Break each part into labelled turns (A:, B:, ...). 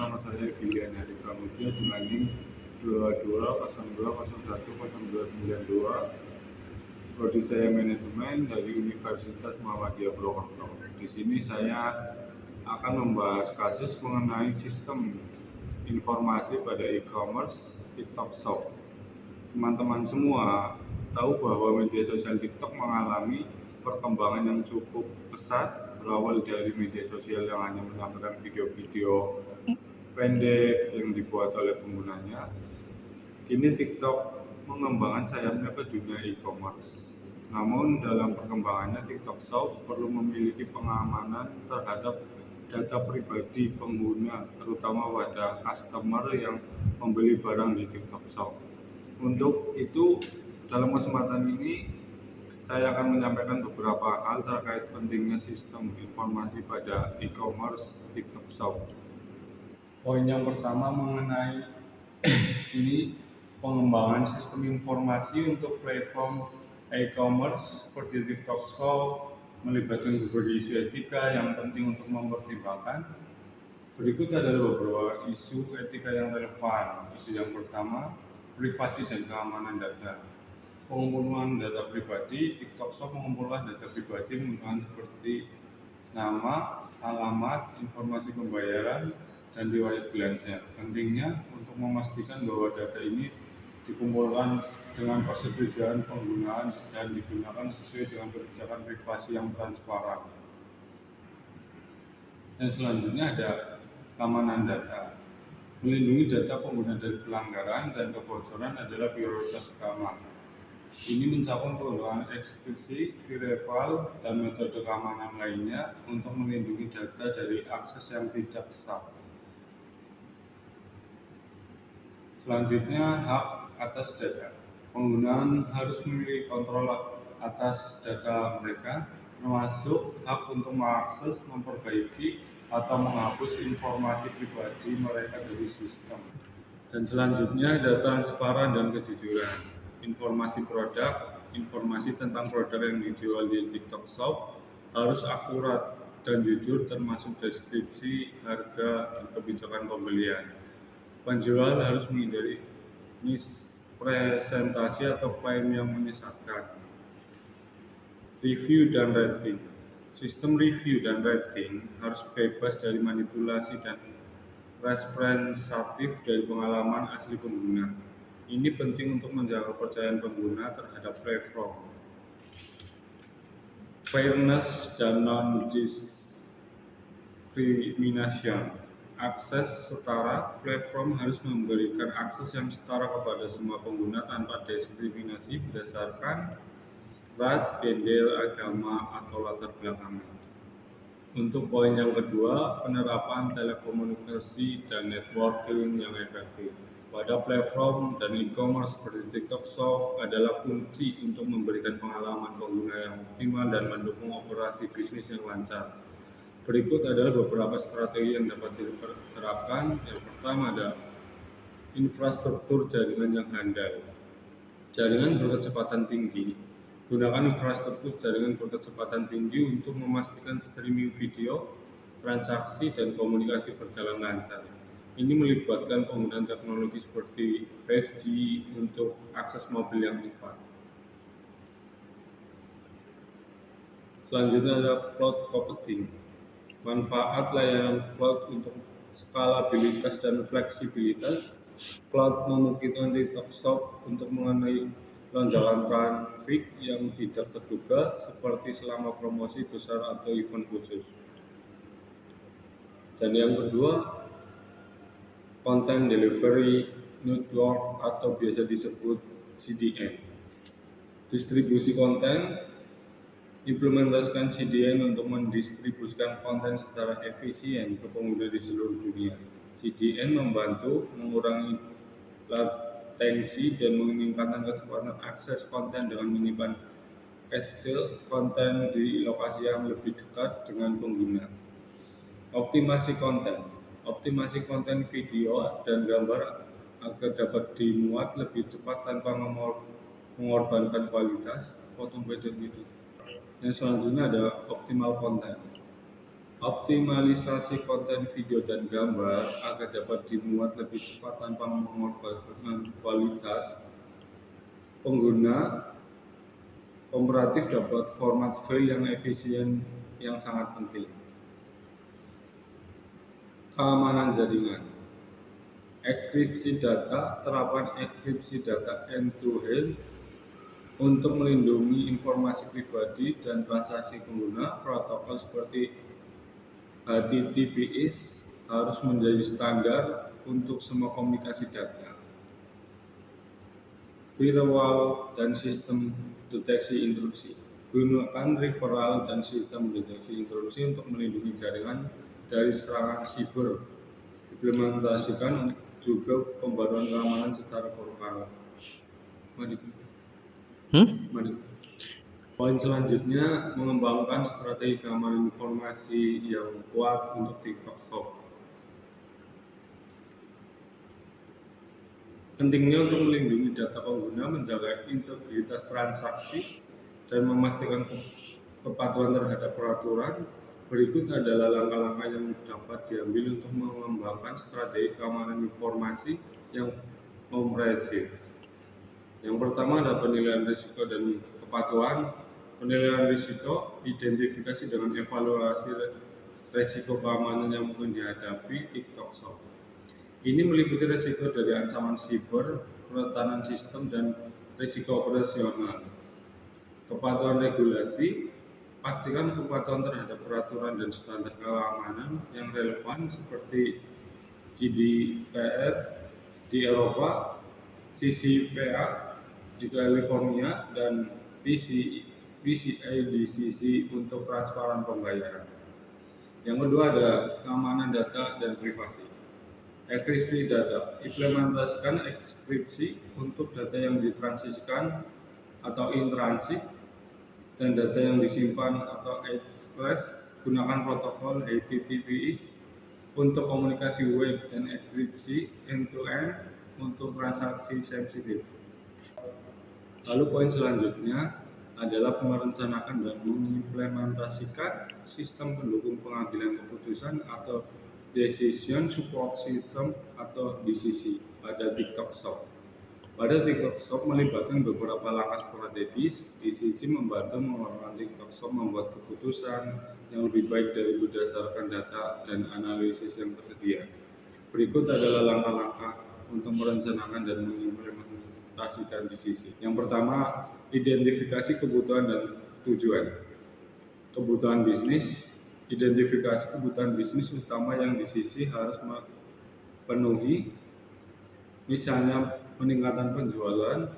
A: bersama saya Gilian Hari Pramudia dengan NIM 2202010292. Prodi saya manajemen dari Universitas Muhammadiyah Purwokerto. Di sini saya akan membahas kasus mengenai sistem informasi pada e-commerce TikTok Shop. Teman-teman semua tahu bahwa media sosial TikTok mengalami perkembangan yang cukup pesat, berawal dari media sosial yang hanya menampilkan video-video pendek yang dibuat oleh penggunanya. Kini TikTok mengembangkan sayapnya ke dunia e-commerce. Namun dalam perkembangannya TikTok Shop perlu memiliki pengamanan terhadap data pribadi pengguna, terutama pada customer yang membeli barang di TikTok Shop. Untuk itu, dalam kesempatan ini saya akan menyampaikan beberapa hal terkait pentingnya sistem informasi pada e-commerce TikTok Shop. Poin yang pertama mengenai ini pengembangan sistem informasi untuk platform e-commerce seperti TikTok Shop melibatkan berbagai isu etika yang penting untuk mempertimbangkan. Berikut adalah beberapa isu etika yang relevan. Isu yang pertama, privasi dan keamanan data. Pengumpulan data pribadi. TikTok Shop mengumpulkan data pribadi menggunakan seperti nama, alamat, informasi pembayaran, dan riwayat belanja. Pentingnya untuk memastikan bahwa data ini dikumpulkan dengan persetujuan penggunaan dan digunakan sesuai dengan kebijakan privasi yang transparan. Dan selanjutnya ada keamanan data. Melindungi data pengguna dari pelanggaran dan kebocoran adalah prioritas utama. Ini mencakup penggunaan ekskripsi, VREVAL, dan metode keamanan lainnya untuk melindungi data dari akses yang tidak sah. Selanjutnya, hak atas data. Penggunaan harus memiliki kontrol atas data mereka, termasuk hak untuk mengakses, memperbaiki, atau menghapus informasi pribadi mereka dari sistem. Dan selanjutnya ada transparan dan kejujuran. Informasi produk, informasi tentang produk yang dijual di TikTok Shop harus akurat dan jujur, termasuk deskripsi, harga, dan kebijakan pembelian. Penjual harus menghindari mispresentasi atau klaim yang menyesatkan. Review dan rating. Sistem review dan rating harus bebas dari manipulasi dan representatif dari pengalaman asli pengguna. Ini penting untuk menjaga kepercayaan pengguna terhadap platform. Fairness dan non-discrimination. Akses setara. Platform harus memberikan akses yang setara kepada semua pengguna tanpa diskriminasi berdasarkan ras, gender, agama, atau latar belakang. Untuk poin yang kedua, penerapan telekomunikasi dan networking yang efektif pada platform dan e-commerce seperti TikTok Shop adalah kunci untuk memberikan pengalaman pengguna yang optimal dan mendukung operasi bisnis yang lancar. Berikut adalah beberapa strategi yang dapat diterapkan. Yang pertama ada infrastruktur jaringan yang handal. Jaringan berkecepatan tinggi. Gunakan infrastruktur jaringan berkecepatan tinggi untuk memastikan streaming video, transaksi, dan komunikasi berjalan lancar. Ini melibatkan penggunaan teknologi seperti 5G untuk akses mobil yang cepat. Selanjutnya ada cloud computing. Manfaat layanan cloud untuk skalabilitas dan fleksibilitas. Cloud memungkinkan TikTok Shop untuk mengenai lonjakan traffic yang tidak terduga seperti selama promosi besar atau event khusus. Dan yang kedua, Content Delivery Network atau biasa disebut CDN. Distribusi konten. Implementasikan CDN untuk mendistribusikan konten secara efisien ke pengguna di seluruh dunia. CDN membantu mengurangi latensi dan meningkatkan kecepatan akses konten dengan menyimpan cache konten di lokasi yang lebih dekat dengan pengguna. Optimasi konten. Optimasi konten video dan gambar agar dapat dimuat lebih cepat tanpa mengorbankan kualitas. Potong video gitu. Yang selanjutnya ada optimal konten. Optimalisasi konten video dan gambar agar dapat dimuat lebih cepat tanpa mengorbankan kualitas. Pengguna komparatif dapat format file yang efisien yang sangat penting. Keamanan jaringan. Enkripsi data. Terapan enkripsi data end-to-end untuk melindungi informasi pribadi dan transaksi pengguna. Protokol seperti HTTPS harus menjadi standar untuk semua komunikasi data. Firewall dan sistem deteksi intrusi. Gunakan firewall dan sistem deteksi intrusi untuk melindungi jaringan dari serangan siber. Implementasikan juga pembaruan keamanan secara berkala. Poin selanjutnya, mengembangkan strategi keamanan informasi yang kuat untuk TikTok Shop. Pentingnya untuk melindungi data pengguna, menjaga integritas transaksi, dan memastikan kepatuhan terhadap peraturan. Berikut adalah langkah-langkah yang dapat diambil untuk mengembangkan strategi keamanan informasi yang komprehensif. Yang pertama adalah penilaian risiko dan kepatuhan. Penilaian risiko, identifikasi dengan evaluasi risiko keamanan yang mungkin dihadapi TikTok Shop. Ini meliputi risiko dari ancaman siber, kerentanan sistem, dan risiko operasional. Kepatuhan regulasi, pastikan kepatuhan terhadap peraturan dan standar keamanan yang relevan seperti GDPR di Eropa, CCPA di California, dan PCI DCC untuk transparan pembayaran. Yang kedua ada keamanan data dan privasi. Enkripsi data, implementasikan enkripsi untuk data yang ditransisikan atau in transit dan data yang disimpan atau express. Gunakan protokol HTTPS untuk komunikasi web dan enkripsi end-to-end untuk transaksi sensitif. Lalu poin selanjutnya adalah merencanakan dan mengimplementasikan sistem pendukung pengambilan keputusan atau Decision Support System atau DCC pada TikTok Shop. Pada TikTok Shop melibatkan beberapa langkah strategis. DCC membantu mengelola TikTok Shop membuat keputusan yang lebih baik dari berdasarkan data dan analisis yang tersedia. Berikut adalah langkah-langkah untuk merencanakan dan mengimplementasikan DCC. Yang pertama, identifikasi kebutuhan dan tujuan. Kebutuhan bisnis. Identifikasi kebutuhan bisnis utama yang DCC harus penuhi, misalnya peningkatan penjualan,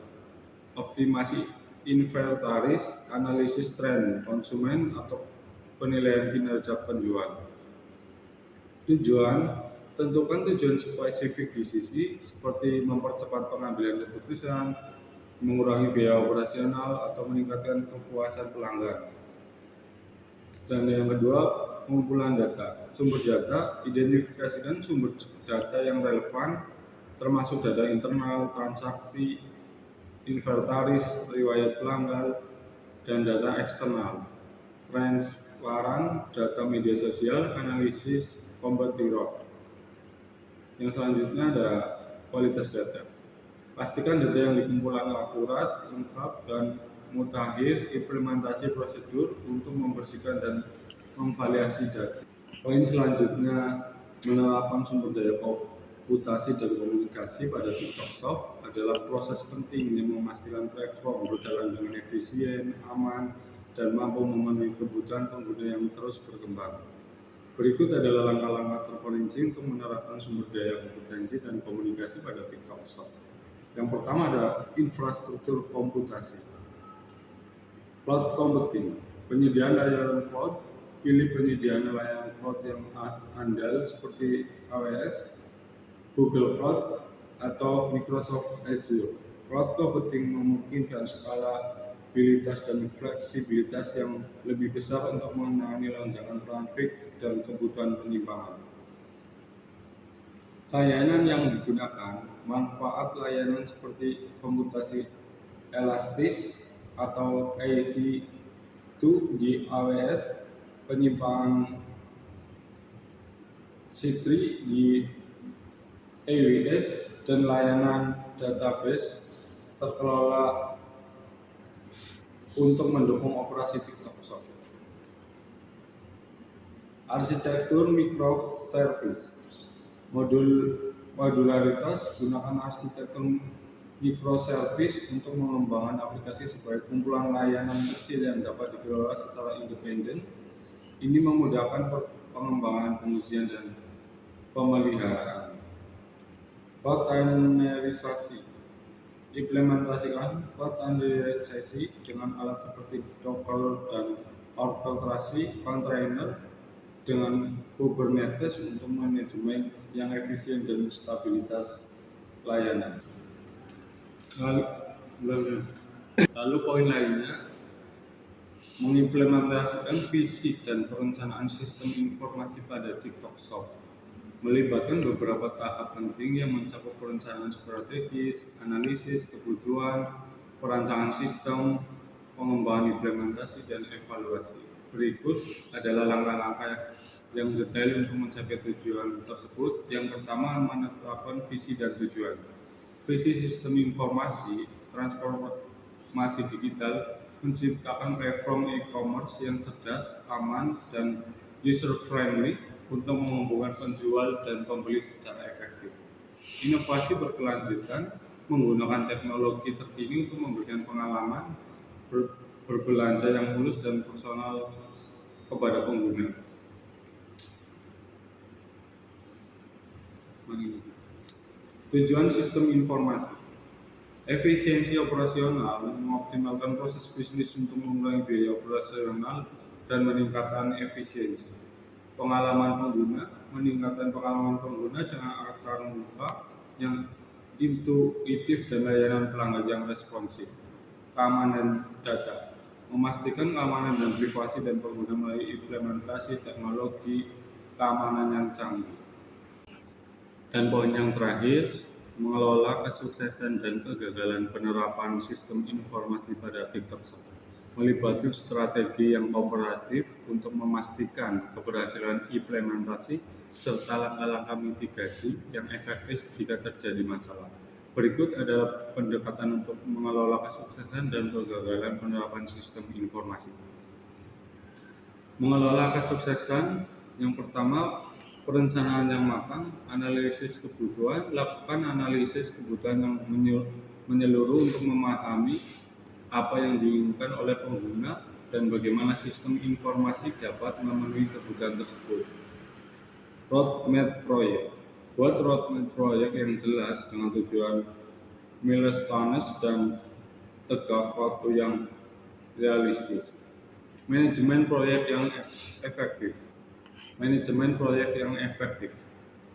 A: optimasi inventaris, analisis tren konsumen, atau penilaian kinerja penjual. Tujuan, tentukan tujuan spesifik DCC seperti mempercepat pengambilan keputusan, mengurangi biaya operasional, atau meningkatkan kepuasan pelanggan. Dan yang kedua, pengumpulan data. Sumber data, identifikasikan sumber data yang relevan, termasuk data internal, transaksi, inventaris, riwayat pelanggan, dan data eksternal. Transparan, data media sosial, analisis kompetitor. Yang selanjutnya ada kualitas data. Pastikan data yang dikumpulkan akurat, lengkap, dan mutakhir. Implementasi prosedur untuk membersihkan dan memvalidasi data. Poin selanjutnya, menerapkan sumber daya komputasi dan komunikasi pada TikTok Shop adalah proses penting yang memastikan platform berjalan dengan efisien, aman, dan mampu memenuhi kebutuhan pengguna yang terus berkembang. Berikut adalah langkah-langkah terperinci untuk menerapkan sumber daya kompetensi dan komunikasi pada TikTok Shop. Yang pertama ada infrastruktur komputasi. Cloud computing, penyediaan layanan cloud. Pilih penyediaan layanan cloud yang andal seperti AWS, Google Cloud, atau Microsoft Azure. Cloud computing memungkinkan skalabilitas dan fleksibilitas yang lebih besar untuk menangani lonjakan trafik dan kebutuhan penyimpangan. Layanan yang digunakan, manfaat layanan seperti komputasi elastis atau EC2 di AWS, penyimpangan C3 di AWS dan layanan database terkelola untuk mendukung operasi TikTok Shop. Arsitektur microservice. Modularitas gunakan arsitektur microservice untuk mengembangkan aplikasi sebagai kumpulan layanan kecil yang dapat dikelola secara independen. Ini memudahkan pengembangan, pengujian, dan pemeliharaan. Containerisasi. Implementasikan containerisasi dengan alat seperti Docker dan orkestrasi kontainer dengan Kubernetes untuk manajemen yang efisien dan stabilitas layanan. Lalu poin lainnya, mengimplementasikan visi dan perencanaan sistem informasi pada TikTok Shop, melibatkan beberapa tahap penting yang mencakup perencanaan strategis, analisis kebutuhan, perancangan sistem, pengembangan implementasi, dan evaluasi. Berikut adalah langkah-langkah yang detail untuk mencapai tujuan tersebut. Yang pertama, menetapkan visi dan tujuan. Visi sistem informasi transformasi digital menciptakan platform e-commerce yang cerdas, aman, dan user-friendly untuk menghubungkan penjual dan pembeli secara efektif. Inovasi berkelanjutan menggunakan teknologi terkini untuk memberikan pengalaman berbelanja yang mulus dan personal kepada pengguna. Tujuan sistem informasi. Efisiensi operasional, mengoptimalkan proses bisnis untuk mengurangi biaya operasional dan meningkatkan efisiensi. Pengalaman pengguna, meningkatkan pengalaman pengguna dengan akar muka yang intuitif dan layanan pelanggan yang responsif. Keamanan data, memastikan keamanan dan privasi dan pengguna melalui implementasi teknologi keamanan yang canggih. Dan poin yang terakhir, mengelola kesuksesan dan kegagalan penerapan sistem informasi pada TikTok Shop, melibatkan strategi yang kooperatif untuk memastikan keberhasilan implementasi serta langkah-langkah mitigasi yang efektif jika terjadi masalah. Berikut adalah pendekatan untuk mengelola kesuksesan dan kegagalan penerapan sistem informasi. Mengelola kesuksesan, yang pertama, perencanaan yang matang, analisis kebutuhan. Lakukan analisis kebutuhan yang menyeluruh untuk memahami apa yang diinginkan oleh pengguna dan bagaimana sistem informasi dapat memenuhi kebutuhan tersebut. Roadmap proyek. Buat roadmap proyek yang jelas dengan tujuan milestones dan tegak waktu yang realistis. Manajemen proyek yang efektif.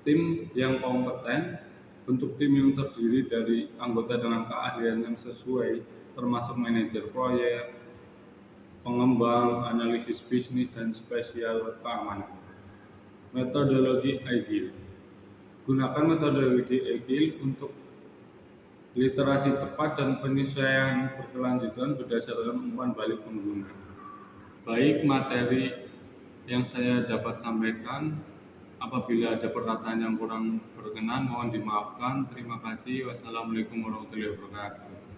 A: Tim yang kompeten. Bentuk tim yang terdiri dari anggota dengan keahlian yang sesuai, termasuk manajer proyek, pengembang, analisis bisnis, dan spesial keamanan. Metodologi Agile. Gunakan metodologi Agile untuk literasi cepat dan penyesuaian berkelanjutan berdasarkan umpan balik pengguna. Baik materi yang saya dapat sampaikan. Apabila ada perkataan yang kurang berkenan, mohon dimaafkan. Terima kasih. Wassalamualaikum warahmatullahi wabarakatuh.